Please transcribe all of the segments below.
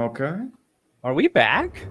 Okay. Are we back?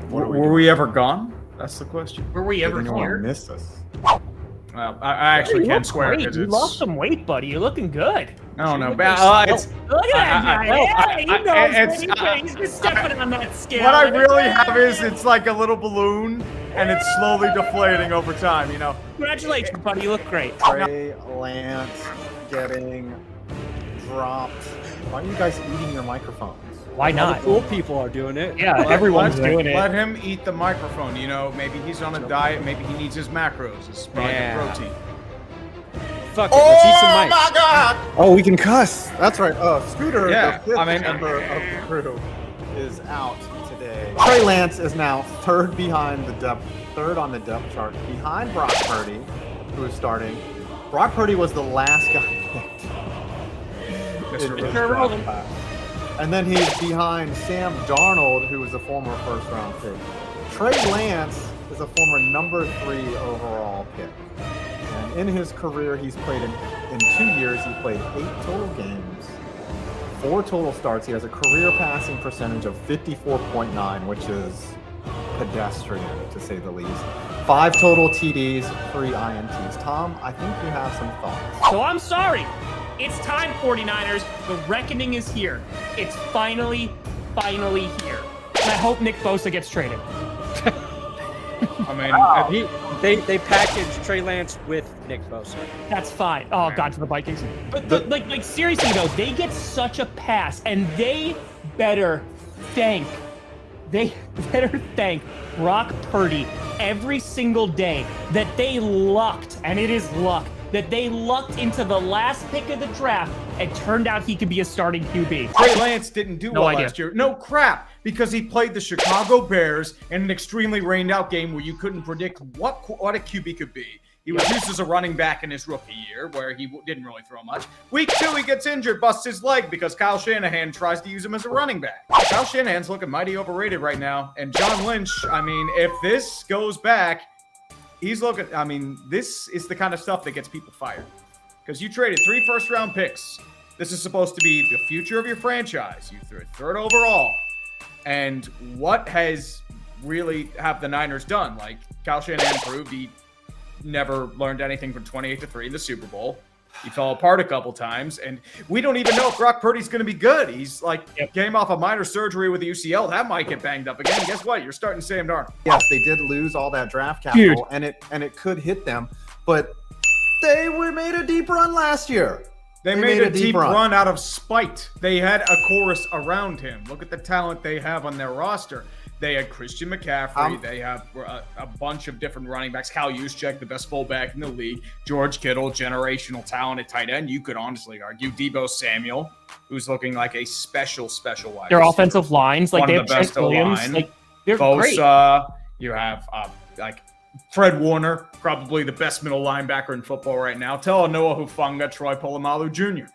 Were we ever gone? That's the question. Were we ever here? Missed us? Well, I actually can't swear great. because You it's. lost some weight, buddy. You're looking good. I don't know. Look at It's, that guy. Hey, he knows it's- what he's just stepping on that scale. what I really have is it's like a little balloon, and it's slowly deflating over time. You know. Congratulations, buddy. You look great. Trey Lance getting dropped. Why are you guys eating your microphones? Why All not? the cool people are doing it. Yeah, everyone's doing it. Let him eat the microphone. You know, maybe he's on a diet. Maybe he needs his macros, his protein. Fuck it, let's eat some mics. my God! Oh, we can cuss. That's right. Scooter, Yeah, the fifth I mean- member of the crew, is out today. Trey Lance is now third on the depth chart, behind Brock Purdy, who is starting. Brock Purdy was the last guy picked. Mr. in this Rosen. draft class. And then he's behind Sam Darnold, who was a former first-round pick. Trey Lance is a former number 3 overall pick. And in his career, he's played in 2 years, he played 8 total games, 4 total starts. He has a career passing percentage of 54.9, which is pedestrian, to say the least. 5 total TDs, 3 INTs. Tom, I think you have some thoughts. So I'm sorry. It's time, 49ers. The reckoning is here. It's finally here. And I hope Nick Bosa gets traded. I mean, They packaged Trey Lance with Nick Bosa. That's fine. Oh, God, to the Vikings. But like seriously though, they get such a pass, and they better thank Brock Purdy every single day that they lucked, and it is luck, that they lucked into the last pick of the draft and turned out he could be a starting QB. Trey Lance didn't do No well idea. last year. No crap, because he played the Chicago Bears in an extremely rained-out game where you couldn't predict what a QB could be. He was used as a running back in his rookie year, where he didn't really throw much. Week 2, he gets injured, busts his leg because Kyle Shanahan tries to use him as a running back. Kyle Shanahan's looking mighty overrated right now. And John Lynch, I mean, if this goes back, he's looking, I mean, this is the kind of stuff that gets people fired. Because you traded 3 first-round picks. This is supposed to be the future of your franchise. You threw third overall. And what has really have the Niners done? Like, Kyle Shanahan proved he never learned anything from 28-3 in the Super Bowl. He fell apart a couple times, and we don't even know if Brock Purdy's going to be good. He's like came off a minor surgery with the UCL. That might get banged up again. Guess what? You're starting Sam Darnold. Yes, they did lose all that draft capital, and it could hit them, but they made a deep run last year. They made a deep run out of spite. They had a chorus around him. Look at the talent they have on their roster. They had Christian McCaffrey. They have a bunch of different running backs. Kyle Juszczyk, the best fullback in the league. George Kittle, generational talent at tight end. You could honestly argue Deebo Samuel, who's looking like a special wide Their receiver. offensive lines, like One they of have the Trent best Williams, O-line. like they're Bosa, great. you have like Fred Warner, probably the best middle linebacker in football right now. Talanoa Hufanga, Troy Polamalu Jr.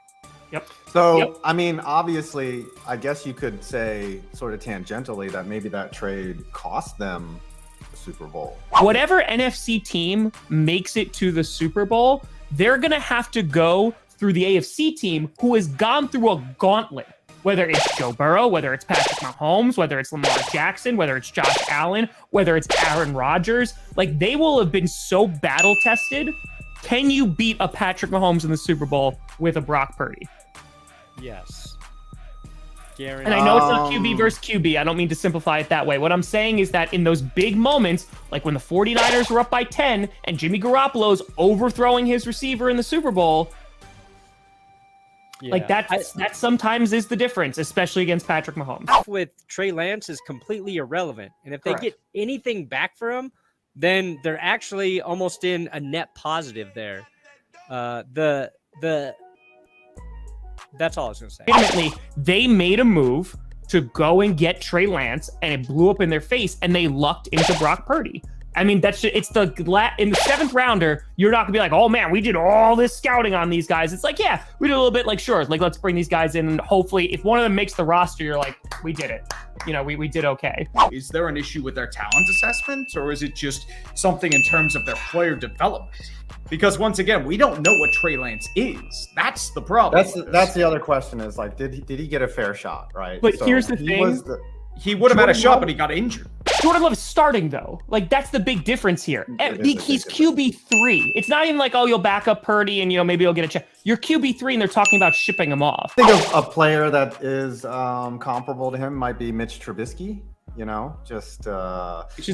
Yep. So, I mean, obviously, I guess you could say sort of tangentially that maybe that trade cost them the Super Bowl. Whatever NFC team makes it to the Super Bowl, they're going to have to go through the AFC team who has gone through a gauntlet. Whether it's Joe Burrow, whether it's Patrick Mahomes, whether it's Lamar Jackson, whether it's Josh Allen, whether it's Aaron Rodgers, like they will have been so battle tested. Can you beat a Patrick Mahomes in the Super Bowl with a Brock Purdy? Yes. Guaranteed. And I know it's not QB versus QB. I don't mean to simplify it that way. What I'm saying is that in those big moments, like when the 49ers were up by 10 and Jimmy Garoppolo's overthrowing his receiver in the Super Bowl, like that sometimes is the difference, especially against Patrick Mahomes. With Trey Lance is completely irrelevant. And if they get anything back for him, then they're actually almost in a net positive there. That's all I was going to say. Ultimately, they made a move to go and get Trey Lance, and it blew up in their face, and they lucked into Brock Purdy. I mean, it's in the 7th rounder, you're not gonna be like, oh man, we did all this scouting on these guys. It's like, yeah, we did a little bit, like, sure, like let's bring these guys in, and hopefully if one of them makes the roster, you're like, we did it. we did okay. Is there an issue with their talent assessment, or is it just something in terms of their player development? Because once again, we don't know what Trey Lance is. That's the problem. That's the other question is like, did he get a fair shot, right? But here's the thing. He would have had a shot, but he got injured. Jordan Love is starting, though. Like, that's the big difference here. He's QB3. It's not even like, oh, you'll back up Purdy and, maybe you'll get a check. You're QB3, and they're talking about shipping him off. I think of a player that is comparable to him might be Mitch Trubisky, just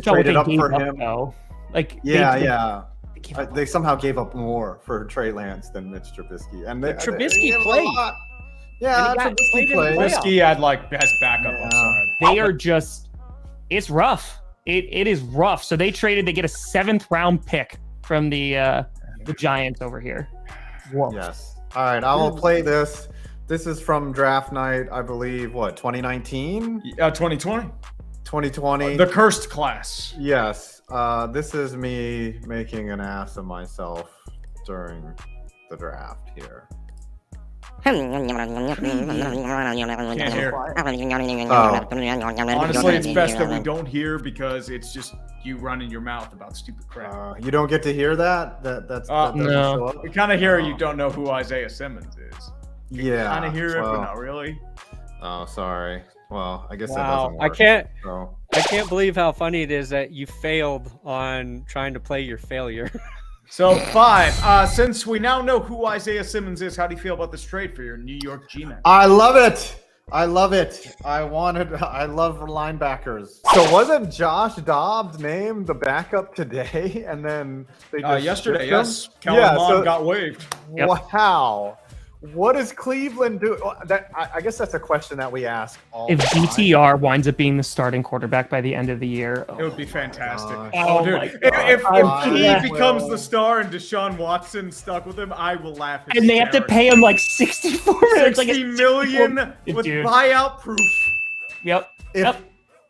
traded up for him. Though. Like, they somehow gave up more for Trey Lance than Mitch Trubisky. And Trubisky played. Yeah, Trubisky played. Trubisky has backup upside. They are just... It's rough. It is rough. So they get a 7th round pick from the Giants over here. Whoa. Yes. All right, I will play this. This is from draft night, I believe, 2019? 2020. 2020. The cursed class. Yes. This is me making an ass of myself during the draft here. Can't hear. Honestly, it's best that we don't hear because it's just you running your mouth about stupid crap. You don't get to hear that? That doesn't show up? We kind of hear you don't know who Isaiah Simmons is. Yeah. Kind of hear it, but not really. Oh, sorry. Well, I guess that doesn't work. I can't believe how funny it is that you failed on trying to play your failure. So 5. Since we now know who Isaiah Simmons is, how do you feel about this trade for your New York G-Men? I love it. I love linebackers. So wasn't Josh Dobbs named the backup today? And then they just yesterday, yes. Kellen Mond got waived. Yep. Wow. What does Cleveland do? I guess that's a question that we ask all the time. If DTR winds up being the starting quarterback by the end of the year, it would be fantastic. Dude. If he becomes the star and Deshaun Watson stuck with him, I will laugh. And they have to pay him like $64 million with buyout proof. Yep. If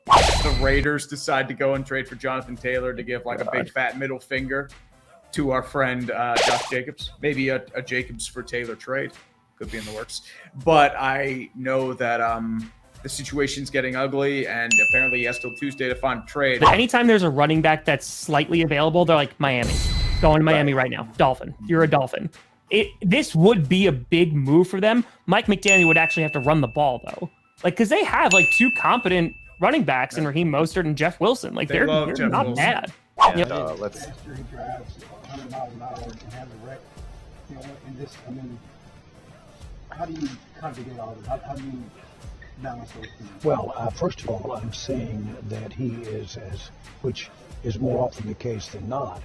the Raiders decide to go and trade for Jonathan Taylor to give like a big fat middle finger to our friend Josh Jacobs. Maybe a Jacobs for Taylor trade. Could be in the works. But I know that the situation's getting ugly, and apparently he has till Tuesday to find a trade. Anytime there's a running back that's slightly available, they're like, Miami. Going to Miami right now. Dolphin. You're a Dolphin. This would be a big move for them. Mike McDaniel would actually have to run the ball, though. Because they have, 2 competent running backs in Raheem Mostert and Jeff Wilson. They're not bad. Let's... How do you get all of it? How do you balance those things? Well, first of all, I'm saying that he is, which is more often the case than not.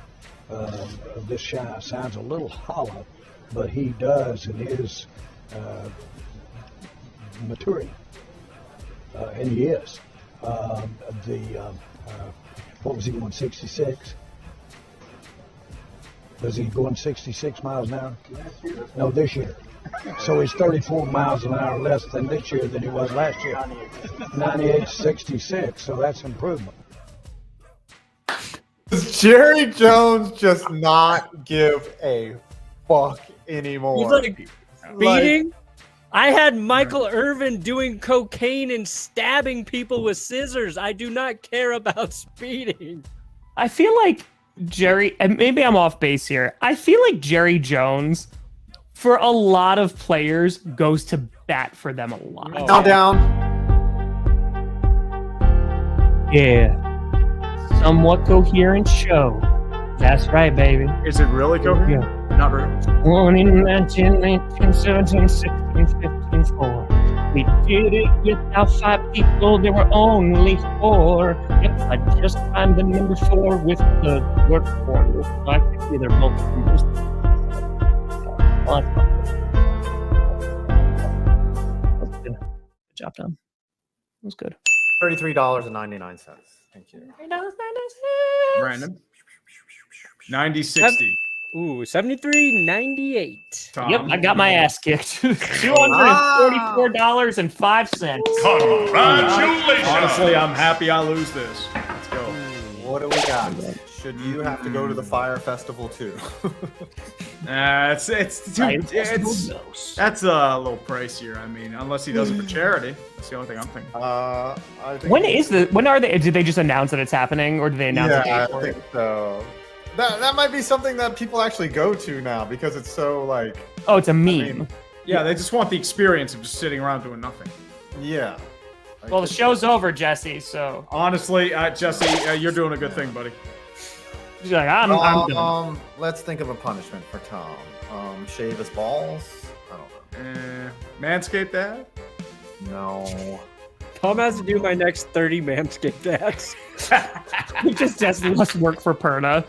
This sounds a little hollow, but he does and is maturing, and he is. What was he going, 66? Was he going 66 miles an hour? No, this year. So he's 34 miles an hour less than this year than he was last year. 98.66, so that's improvement. Does Jerry Jones just not give a fuck anymore? He's speeding? I had Michael Irvin doing cocaine and stabbing people with scissors. I do not care about speeding. I feel like Jerry, and maybe I'm off base here, I feel like Jerry Jones, for a lot of players, goes to bat for them a lot. Down. Yeah. Somewhat coherent show. That's right, baby. Is it really coherent? Yeah. Not really. 1 in 19, 19, 17, 16, 15, 4. We did it without 5 people. There were only 4. Yep, I just timed the number 4 with the word 4. So I think they're both numbers. Good job done. It was good. $33.99. Thank you. Brandon. 90-60. Ooh, 73.98. Tom. Yep, I got my ass kicked. $244.05. Congratulations. Honestly, I'm happy I lose this. Let's go. What do we got? Should you have to go to the fire festival too? That's a little pricier. I mean, unless he does it for charity. That's the only thing I'm thinking. I think When are they? Did they just announce that it's happening, or did they announce? Yeah, I think so. That might be something that people actually go to now because it's so like. Oh, it's a meme. mean, Yeah, they just want the experience of just sitting around doing nothing. Yeah. Well, the show's over, Jesse. So Honestly, Jesse, you're doing a good thing, buddy. she's like, I'm done. Let's think of a punishment for Tom. Shave his balls? I don't know. Manscaped that? No. Tom has to do my next 30 Manscaped ads. It just does less work for Perna.